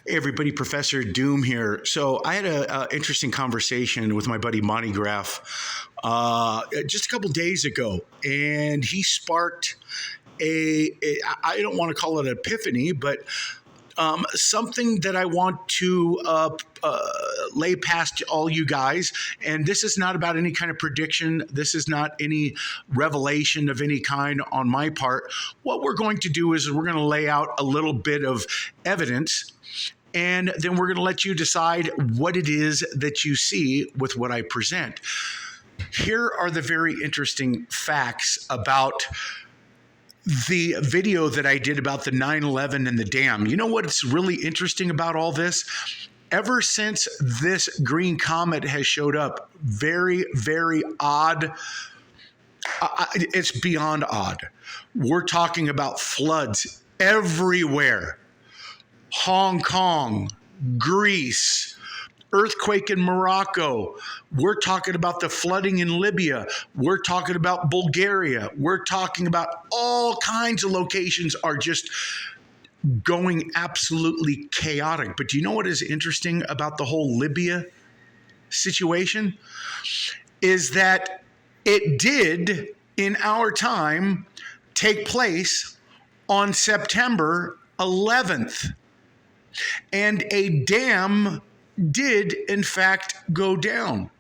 Hey everybody, Professor Doom here. So I had an interesting conversation with my buddy Monty Graff just a couple days ago, and he sparked I don't want to call it an epiphany, but something that I want to lay past all you guys. And this is not about any kind of prediction. This is not any revelation of any kind on my part. What we're going to do is we're going to lay out a little bit of evidence, and then we're going to let you decide what it is that you see with what I present. Here are the very interesting facts about the video that I did about the 9/11 and the dam. You know what's really interesting about all this? Ever since this green comet has showed up, very, very odd. It's beyond odd. We're talking about floods everywhere. Hong Kong, Greece, earthquake in Morocco. We're talking about the flooding in Libya. We're talking about Bulgaria. We're talking about all kinds of locations are just going absolutely chaotic. But do you know what is interesting about the whole Libya situation? Is that it did, in our time, take place on September 11th. And a dam did, in fact, go down.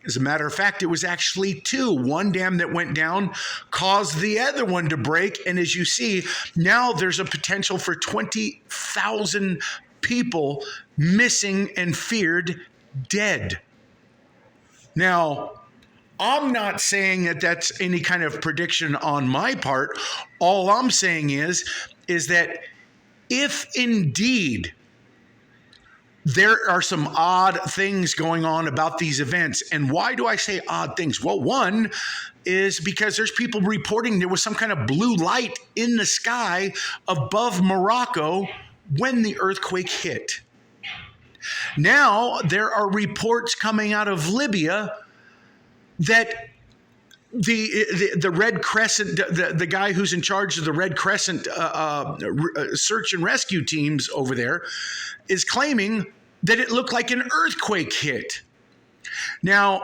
As a matter of fact, it was actually two. One dam that went down caused the other one to break. And as you see, now there's a potential for 20,000 people missing and feared dead. Now, I'm not saying that that's any kind of prediction on my part. All I'm saying is that if indeed there are some odd things going on about these events. And why do I say odd things? Well, one is because there's people reporting there was some kind of blue light in the sky above Morocco when the earthquake hit. Now, there are reports coming out of Libya that the Red Crescent, the guy who's in charge of the Red Crescent search and rescue teams over there, is claiming that it looked like an earthquake hit. Now,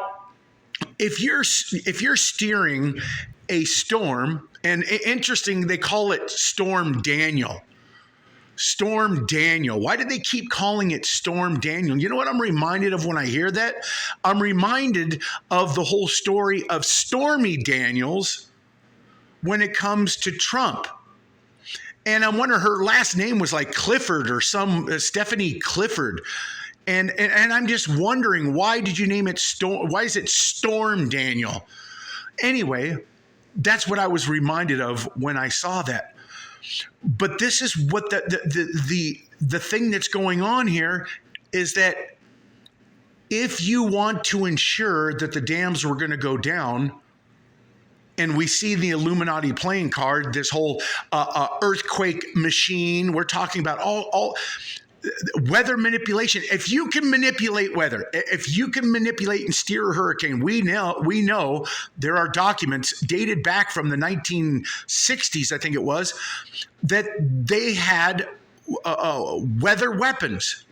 if you're steering a storm, and interesting, they call it Storm Daniel. Storm Daniel. Why do they keep calling it Storm Daniel? You know what I'm reminded of when I hear that? I'm reminded of the whole story of Stormy Daniels when it comes to Trump. And I wonder, her last name was like Clifford or some Stephanie Clifford. And I'm just wondering, why did you name it Storm? Why is it Storm Daniel? Anyway, that's what I was reminded of when I saw that. But this is what the thing that's going on here is that if you want to ensure that the dams were going to go down, and we see the Illuminati playing card, this whole earthquake machine, we're talking about all weather manipulation. If you can manipulate weather, if you can manipulate and steer a hurricane, we know there are documents dated back from the 1960s, I think it was, that they had weather weapons.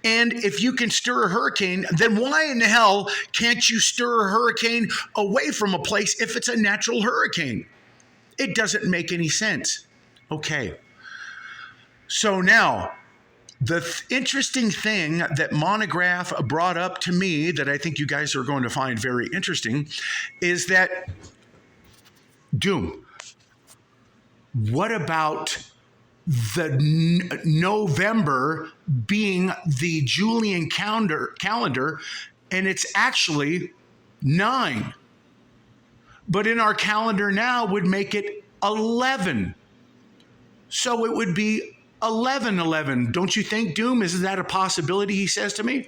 And if you can stir a hurricane, then why in the hell can't you stir a hurricane away from a place if it's a natural hurricane? It doesn't make any sense. Okay. So now, the interesting thing that Monograph brought up to me that I think you guys are going to find very interesting is that, Doom, what about the November being the Julian calendar, and it's actually 9. But in our calendar now would make it 11. So it would be 11/11. Don't you think, Doom? Isn't that a possibility, he says to me?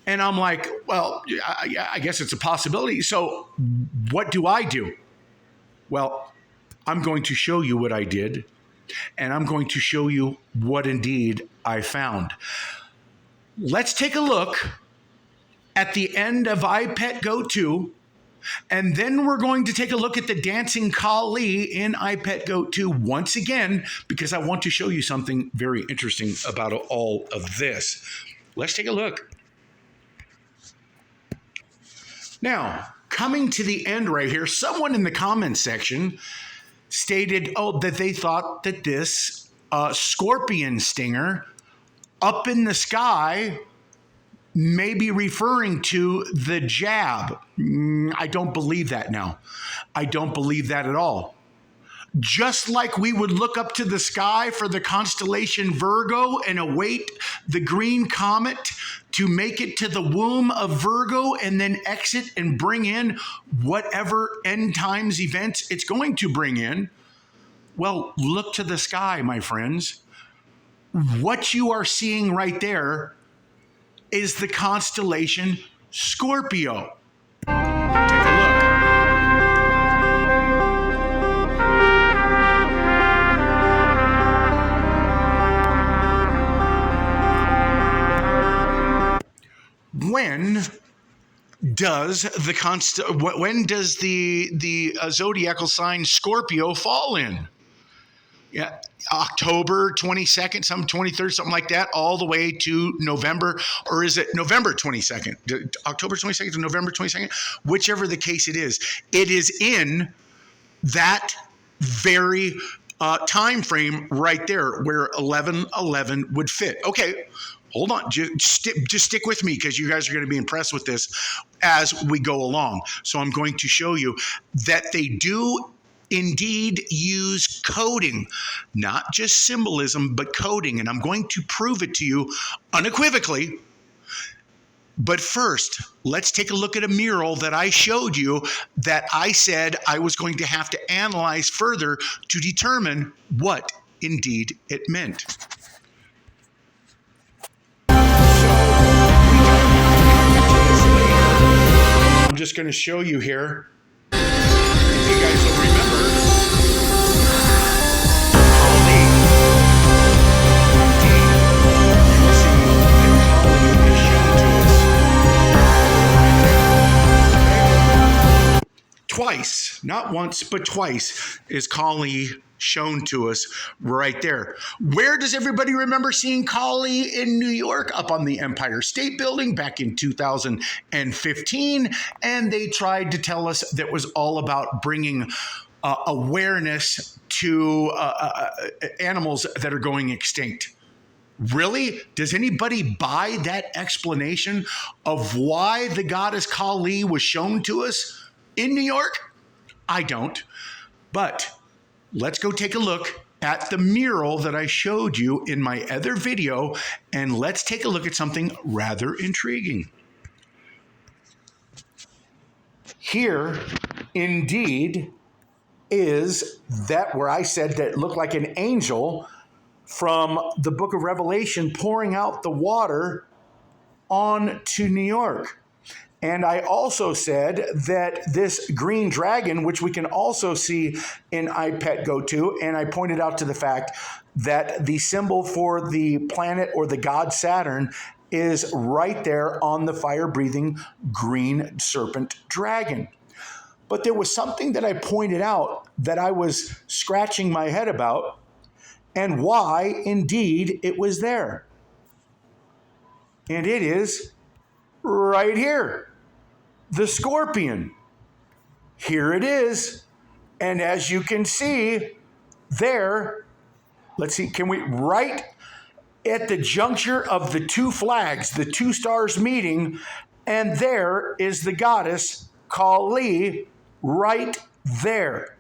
And I'm like, well, yeah, I guess it's a possibility. So what do I do? Well, I'm going to show you what I did, and I'm going to show you what indeed I found. Let's take a look at the end of Ipet Go To And then we're going to take a look at the dancing Kali in Ipet Go To once again, because I want to show you something very interesting about all of this. Let's take a look. Now, coming to the end right here, someone in the comments section stated, that they thought that this scorpion stinger up in the sky may be referring to the jab. I don't believe that now. I don't believe that at all. Just like we would look up to the sky for the constellation Virgo and await the green comet to make it to the womb of Virgo and then exit and bring in whatever end times events it's going to bring in. Well, look to the sky, my friends. What you are seeing right there is the constellation Scorpio. Take a look. When does the zodiacal sign Scorpio fall in? Yeah, October 22nd, some 23rd, something like that, all the way to November, or is it November 22nd? October 22nd to November 22nd? Whichever the case it is in that very time frame right there where 11/11 would fit. Okay, hold on. Just stick with me, because you guys are going to be impressed with this as we go along. So I'm going to show you that they do indeed use coding, not just symbolism, but coding. And I'm going to prove it to you unequivocally. But first, let's take a look at a mural that I showed you that I said I was going to have to analyze further to determine what indeed it meant. I'm just going to show you here. If you guys will remember, twice, not once, but twice is Kali shown to us right there. Where does everybody remember seeing Kali in New York? Up on the Empire State Building back in 2015. And they tried to tell us that was all about bringing awareness to animals that are going extinct. Really? Does anybody buy that explanation of why the goddess Kali was shown to us in New York? I don't. But let's go take a look at the mural that I showed you in my other video, and let's take a look at something rather intriguing. Here, indeed, is that where I said that it looked like an angel from the book of Revelation pouring out the water onto New York. And I also said that this green dragon, which we can also see in Ipet Go To, and I pointed out to the fact that the symbol for the planet or the god Saturn is right there on the fire-breathing green serpent dragon. But there was something that I pointed out that I was scratching my head about, and why indeed it was there. And it is right here. The scorpion. Here it is. And as you can see there, let's see, can we, right at the juncture of the two flags, the two stars meeting, and there is the goddess Kali right there.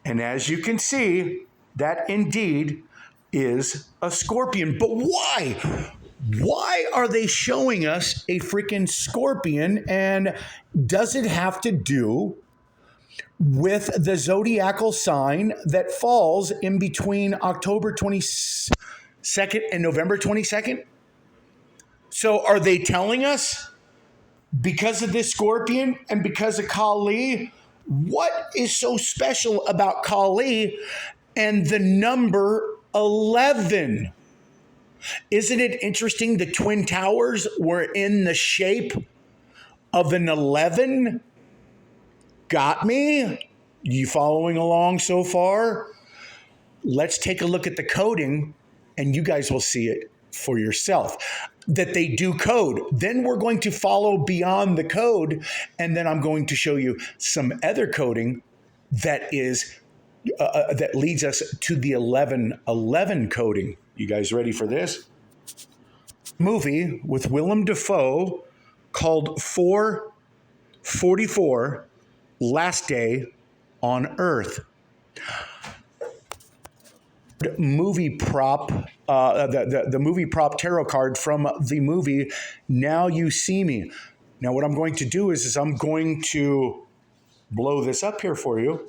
And as you can see, that indeed is a scorpion. But why? Why are they showing us a freaking scorpion? And does it have to do with the zodiacal sign that falls in between October 22nd and November 22nd? So are they telling us because of this scorpion and because of Kali, what is so special about Kali and the number 11? Isn't it interesting the Twin Towers were in the shape of an 11? Got me? You following along so far? Let's take a look at the coding and you guys will see it for yourself that they do code. Then we're going to follow beyond the code, and then I'm going to show you some other coding that is that leads us to the 1111 coding. You guys ready for this? Movie with Willem Dafoe called 444 Last Day on Earth. Movie prop, the movie prop tarot card from the movie Now You See Me. Now what I'm going to do is I'm going to blow this up here for you,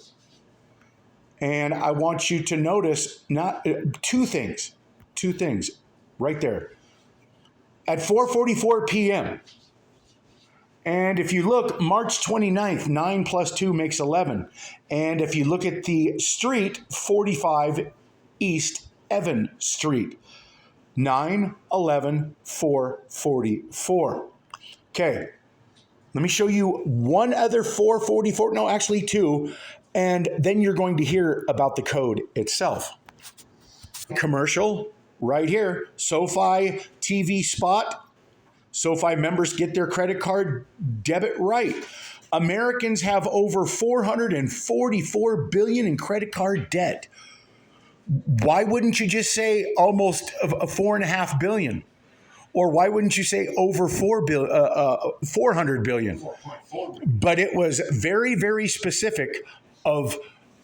and I want you to notice two things right there at 4:44 p.m. And if you look, March 29th, 9 plus 2 makes 11. And if you look at the street, 45 East Evan Street, 9/11/444. Okay, let me show you one other 444, no, actually two, and then you're going to hear about the code itself. Commercial right here, SoFi TV spot. SoFi members get their credit card debit right. Americans have over $444 billion in credit card debt. Why wouldn't you just say almost $4.5 billion? Or why wouldn't you say over $400 billion? But it was very, very specific of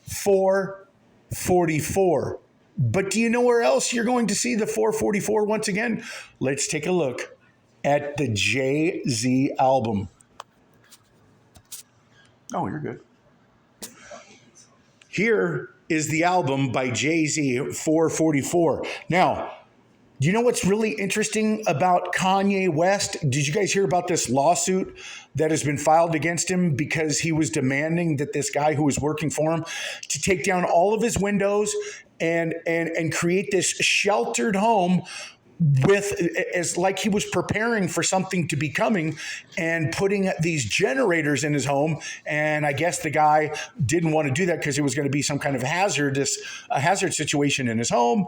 444. But do you know where else you're going to see the 444 once again? Let's take a look at the Jay-Z album. Oh, you're good. Here is the album by Jay-Z, 444. Now, do you know what's really interesting about Kanye West? Did you guys hear about this lawsuit that has been filed against him because he was demanding that this guy who was working for him to take down all of his windows and create this sheltered home with as like he was preparing for something to be coming and putting these generators in his home. And I guess the guy didn't want to do that because it was going to be some kind of hazard situation in his home.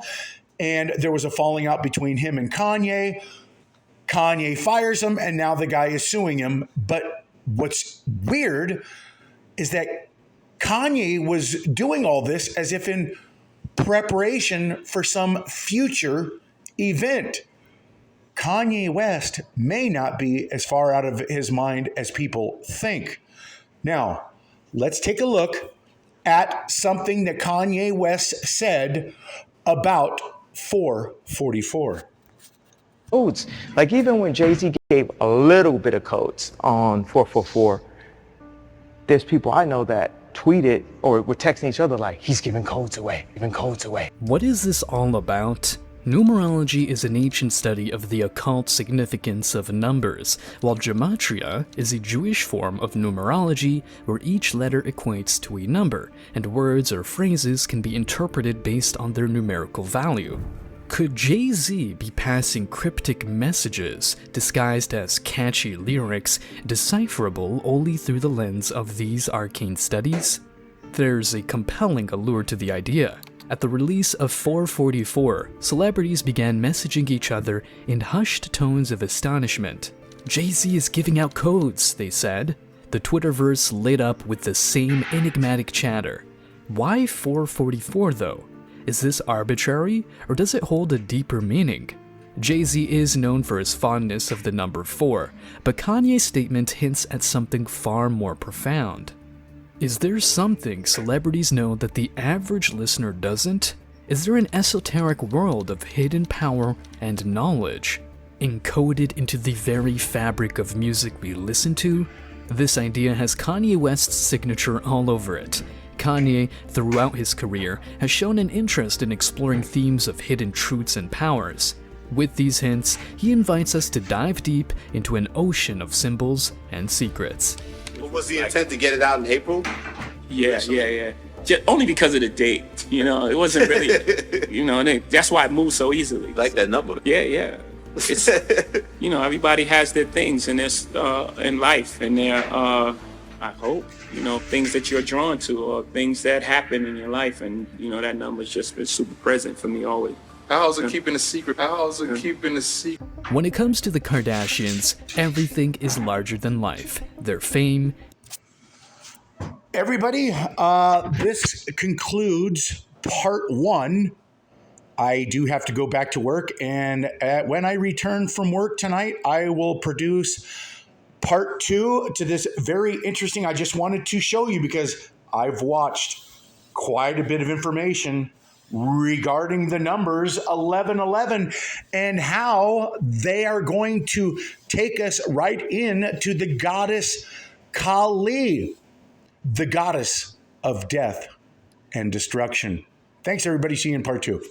And there was a falling out between him and Kanye. Kanye fires him, and now the guy is suing him. But what's weird is that Kanye was doing all this as if in preparation for some future event. Kanye West may not be as far out of his mind as people think. Now, let's take a look at something that Kanye West said about 444. Codes. Like even when Jay-Z gave a little bit of codes on 444, there's people I know that tweeted or were texting each other like, he's giving codes away, giving codes away. What is this all about? Numerology is an ancient study of the occult significance of numbers, while gematria is a Jewish form of numerology where each letter equates to a number, and words or phrases can be interpreted based on their numerical value. Could Jay-Z be passing cryptic messages disguised as catchy lyrics, decipherable only through the lens of these arcane studies? There's a compelling allure to the idea. At the release of 444, celebrities began messaging each other in hushed tones of astonishment. Jay-Z is giving out codes, they said. The Twitterverse lit up with the same enigmatic chatter. Why 444 though? Is this arbitrary, or does it hold a deeper meaning? Jay-Z is known for his fondness of the number 4, but Kanye's statement hints at something far more profound. Is there something celebrities know that the average listener doesn't? Is there an esoteric world of hidden power and knowledge, encoded into the very fabric of music we listen to? This idea has Kanye West's signature all over it. Kanye, throughout his career, has shown an interest in exploring themes of hidden truths and powers. With these hints, he invites us to dive deep into an ocean of symbols and secrets. Was the intent to get it out in April? Yeah. Just only because of the date, it wasn't really, that's why it moved so easily. Like that number. Yeah. It's, everybody has their things in this, in life, and I I hope, things that you're drawn to or things that happen in your life. And, that number's just been super present for me always. How's it keeping a secret? How's it keeping a secret? When it comes to the Kardashians, everything is larger than life. Their fame. Everybody, this concludes part 1. I do have to go back to work, and when I return from work tonight, I will produce part 2 to this very interesting. I just wanted to show you because I've watched quite a bit of information regarding the numbers 1111 and how they are going to take us right into the goddess Kali, the goddess of death and destruction. Thanks, everybody. See you in part 2.